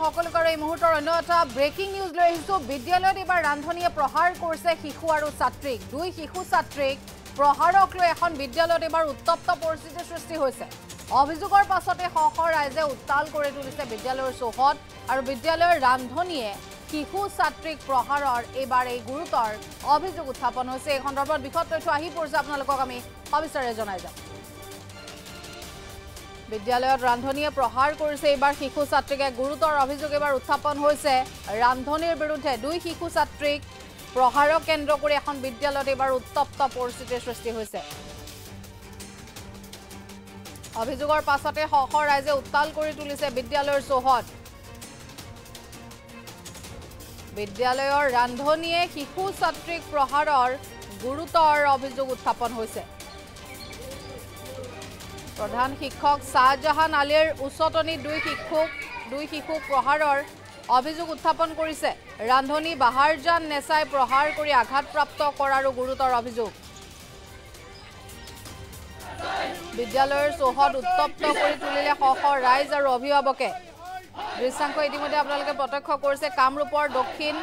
সকলোকে এই মুহূৰ্তৰ অন্য এটা ব্ৰেকিং নিউজ লৈ আহিছো বিদ্যালয়ত এবাৰ ৰান্ধনীয়ে প্ৰহাৰ কৰিছে শিশু আৰু ছাত্ৰীক দুই শিশু ছাত্ৰীক প্ৰহাৰক লৈ এখন বিদ্যালয়ত এবাৰ উত্তপ্ত পৰিস্থিতিৰ সৃষ্টি হৈছে অভিযোগৰ পাছতে শশ ৰাইজে উত্তাল কৰি তুলিছে বিদ্যালয়ৰ চৌহদ আৰু বিদ্যালয়ৰ ৰান্ধনীয়ে শিশু ছাত্ৰীক প্ৰহাৰৰ এবাৰ এই গুৰুতৰ অভিযোগ উত্থাপন হৈছে এই সন্দৰ্ভত বিশদ তথ্য আহি পৰিছে আপোনালোকক আমি সবিস্তাৰে জনাই যাম বিদ্যালয়ত ৰান্ধনীয়ে প্ৰহাৰ কৰিছে এবাৰ শিশু ছাত্ৰীক গুৰুতৰ অভিযোগ এবাৰ উত্থাপন হৈছে ৰান্ধনীৰ বিৰুদ্ধে দুই শিশু ছাত্ৰীক প্ৰহাৰক কেন্দ্ৰ কৰি এখন বিদ্যালয়ত এবাৰ উত্তপ্ত পৰিস্থিতিৰ সৃষ্টি হৈছে অভিযোগৰ পাছতে শশ ৰাইজে উত্তাল কৰি তুলিছে বিদ্যালয়ৰ চৌহদ বিদ্যালয়ৰ ৰান্ধনীয়ে শিশু ছাত্ৰীক প্ৰহাৰৰ গুৰুতৰ অভিযোগ উত্থাপন হৈছে প্ৰধান শিক্ষক শাহজাহান আলীৰ উচ্চতনী দুই শিশুক প্ৰহাৰৰ অভিযোগ উত্থাপন কৰিছে ৰান্ধনী বাহাৰজান নেছাই প্ৰহাৰ কৰি আঘাতপ্ৰাপ্ত কৰাৰো গুৰুতৰ অভিযোগ বিদ্যালয়ৰ চৌহদ উত্তপ্ত কৰি তুলিলে শশ ৰাইজ আৰু অভিভাৱকে দৃশ্যাংশ ইতিমধ্যে আপোনালোকে প্ৰত্যক্ষ কৰিছে কামৰূপৰ দক্ষিণ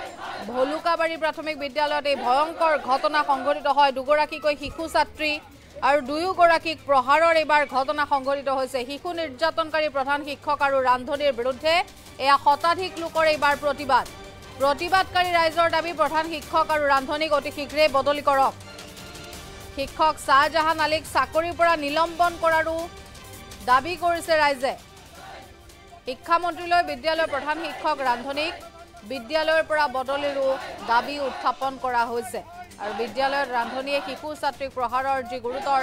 ভলুকাবাৰী প্ৰাথমিক বিদ্যালয়ত এই ভয়ংকৰ ঘটনা সংঘটিত হয় দুগৰাকীকৈ শিশু ছাত্ৰী আৰু দুয়োগৰাকীক প্ৰহাৰৰ এবাৰ ঘটনা সংঘটিত হৈছে শিশু নিৰ্যাতনকাৰী প্ৰধান শিক্ষক আৰু ৰান্ধনীৰ বিৰুদ্ধে এয়া শতাধিক লোকৰ এবাৰ প্ৰতিবাদকাৰী ৰাইজৰ দাবী প্ৰধান শিক্ষক আৰু ৰান্ধনীক অতি শীঘ্ৰে বদলি কৰক শিক্ষক শাহজাহান আলীক চাকৰিৰ পৰা নিলম্বন কৰাৰো দাবী কৰিছে ৰাইজে শিক্ষামন্ত্ৰীলৈ বিদ্যালয়ৰ প্ৰধান শিক্ষক ৰান্ধনীক বিদ্যালয়ৰ পৰা বদলিৰো দাবী উত্থাপন কৰা হৈছে আৰু বিদ্যালয়ত ৰান্ধনীয়ে শিশু ছাত্ৰীক প্ৰহাৰৰ যি গুৰুতৰ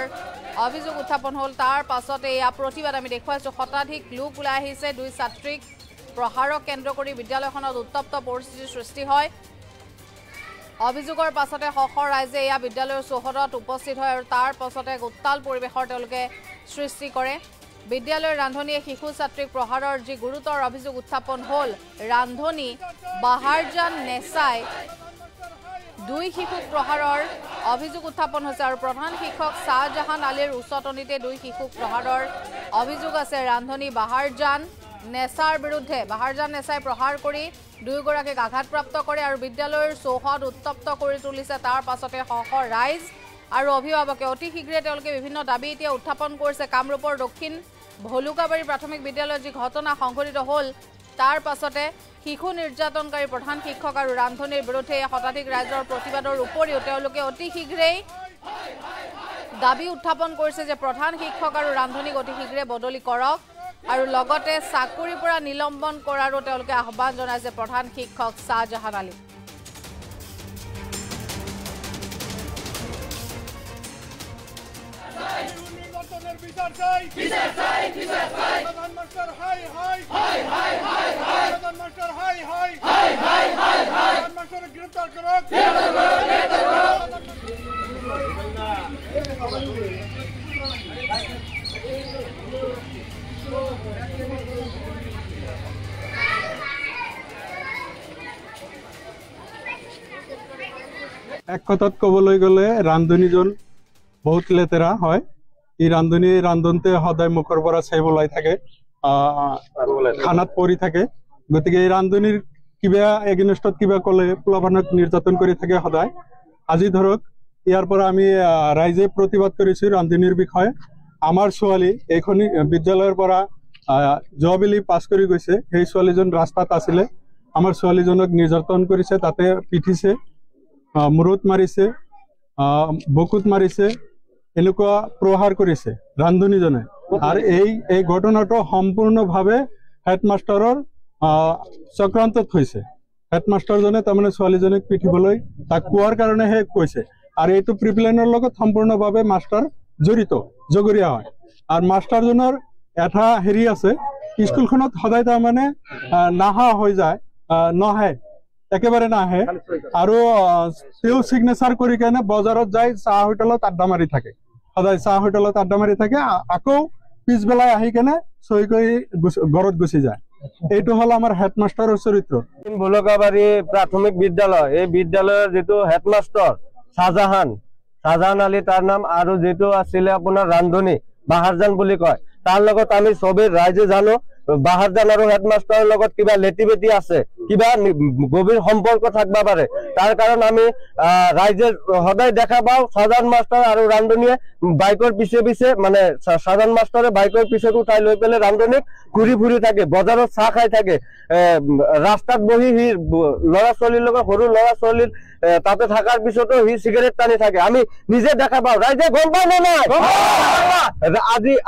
অভিযোগ উত্থাপন হ'ল তাৰ পাছতে এয়া প্ৰতিবাদ আমি দেখুৱাইছোঁ শতাধিক লোক ওলাই আহিছে দুই ছাত্ৰীক প্ৰহাৰক কেন্দ্ৰ কৰি বিদ্যালয়খনত উত্তপ্ত পৰিস্থিতিৰ সৃষ্টি হয় অভিযোগৰ পাছতে শশ ৰাইজে এয়া বিদ্যালয়ৰ চৌহদত উপস্থিত হয় আৰু তাৰ পাছতে উত্তাল পৰিৱেশৰ তেওঁলোকে সৃষ্টি কৰে বিদ্যালয়ৰ ৰান্ধনীয়ে শিশু ছাত্ৰীক প্ৰহাৰৰ যি গুৰুতৰ অভিযোগ উত্থাপন হ'ল ৰান্ধনী বাহাৰজান নেছাই দুই শিশুক প্ৰহাৰৰ অভিযোগ উত্থাপন হৈছে আৰু প্ৰধান শিক্ষক শাহজাহান আলীৰ উচ্চতনীতে দুই শিশুক প্ৰহাৰৰ অভিযোগ আছে ৰান্ধনী বাহাৰজান নেছাৰ বিৰুদ্ধে বাহাৰজান নেছাই প্ৰহাৰ কৰি দুয়োগৰাকীক আঘাতপ্ৰাপ্ত কৰে আৰু বিদ্যালয়ৰ চৌহদ উত্তপ্ত কৰি তুলিছে তাৰ পাছতে শশ ৰাইজ আৰু অভিভাৱকে অতি শীঘ্ৰে তেওঁলোকে বিভিন্ন দাবী এতিয়া উত্থাপন কৰিছে কামৰূপৰ দক্ষিণ ভলুকাবাৰী প্ৰাথমিক বিদ্যালয়ত যি ঘটনা সংঘটিত হ'ল তাৰ পাছতে শিশু নিৰ্যাতনকাৰী প্ৰধান শিক্ষক আৰু ৰান্ধনীৰ বিৰুদ্ধে শতাধিক ৰাইজৰ প্ৰতিবাদৰ উপৰিও তেওঁলোকে অতি শীঘ্ৰেই দাবী উত্থাপন কৰিছে যে প্ৰধান শিক্ষক আৰু ৰান্ধনীক অতি শীঘ্ৰে বদলি কৰক আৰু লগতে চাকৰিৰ পৰা নিলম্বন কৰাৰো তেওঁলোকে আহ্বান জনাইছে প্ৰধান শিক্ষক শাহজাহান আলী এক কথাত ক'বলৈ গ'লে ৰান্ধনীজন বহুত লেতেৰা হয় এই ৰান্ধনী ৰান্ধনতে সদায় মুখৰ পৰা চেব ওলাই থাকে খানাত পৰি থাকে গতিকে এই ৰান্ধনীৰ কিবা এগেইনষ্টত কিবা ক'লে প্লাবানক নিৰ্যাতন কৰি থাকে সদায় আজি ধৰক ইয়াৰ পৰা আমি ৰাইজে প্ৰতিবাদ কৰিছোঁ ৰান্ধনীৰ বিষয়ে আমাৰ ছোৱালী এইখন বিদ্যালয়ৰ পৰা জবেলি পাছ কৰি গৈছে সেই ছোৱালীজন ৰাস্তাত আছিলে আমাৰ ছোৱালীজনক নিৰ্যাতন কৰিছে তাতে পিঠিছে মূৰত মাৰিছে বুকুত মাৰিছে এনেকুৱা প্ৰহাৰ কৰিছে ৰান্ধনীজনে আৰু এই ঘটনাটো সম্পূৰ্ণভাৱে হেডমাষ্টাৰৰ চক্ৰান্তত হৈছে হেডমাষ্টাৰজনে তাৰমানে ছোৱালীজনীক পিঠিবলৈ তাক কোৱাৰ কাৰণেহে কৈছে আৰু এইটো প্ৰিপ্লেনৰ লগত সম্পূৰ্ণভাৱে মাষ্টাৰ জড়িত জগৰীয়া হয় আৰু মাষ্টাৰজনৰ এটা হেৰি আছে স্কুলখনত সদায় তাৰমানে নাহা হৈ যায় নাহে একেবাৰে নাহে আৰু তেওঁ চিগনেচাৰ কৰি কেনে বজাৰত যায় চাহ হোটেলত আড্ডা মাৰি থাকে সদায় চাহ হোটেলত আড্ডা মাৰি থাকে আকৌ পিছবেলাই আহি কেনে চহী কৰি ঘৰত গুচি যায় এইটো হল আমাৰ হেডমাষ্টাৰৰ চৰিত্ৰ ভলুকাবাৰী প্ৰাথমিক বিদ্যালয় এই বিদ্যালয়ৰ যেটো হেডমাষ্টাৰ শাহজাহান আলী তাৰ নাম আৰু যেটো আছিল আপোনাৰ ৰান্ধনী বাহাৰজান বুলি কয় তাৰ লগত আমি সবে ৰাইজে জানো বাহাৰজান আৰু হেডমাষ্টাৰৰ লগত কিবা লেটি বেটি আছে, কিবা গভীৰ সম্পৰ্ক থাকবা পাৰে। তাৰ কাৰণ আমি ৰাইজে সদায় দেখা পাওঁ শাহজাহান মাষ্টাৰ আৰু ৰান্ধনীয়ে বাইকৰ পিছে পিছে মানে শাহজাহান মাষ্টাৰে বাইকৰ পিছত উঠাই লৈ পেলাই ৰান্ধনীক ঘূৰি ফুৰি থাকে, বজাৰত চাহ খাই থাকে, ৰাস্তাত বহি সি ল'ৰা ছোৱালীৰ লগত সৰু ল'ৰা ছোৱালীৰ তাতে থকাৰ পিছতো সি চিগাৰেট টানি থাকে। আমি নিজে দেখা পাওঁ, ৰাইজে গম পায় নে নাই?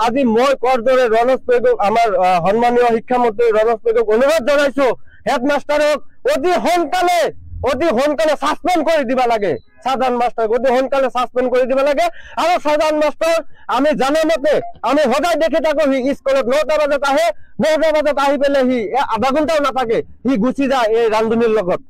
আজি মই কোৱাৰ দৰে ৰণজ পেগুক, আমাৰ সন্মানীয় শিক্ষামন্ত্ৰী ৰণজ পেগুক অনুৰোধ জনাইছো, হেডমাষ্টাৰক অতি সোনকালে সাসপেন্ড কৰি দিব লাগে। শাহজাহান মাষ্টাৰক অতি সোনকালে সাসপেন্ড কৰি দিব লাগে। আৰু শাহজাহান মাষ্টাৰ আমি জানা মতে আমি সদায় দেখি থাকো, সি স্কুলত 9টা বজাত আহে, 9টা বজাত আহি পেলাই সি আধা ঘণ্টাও নাথাকে, সি গুচি যায় এই ৰান্ধনীৰ লগত।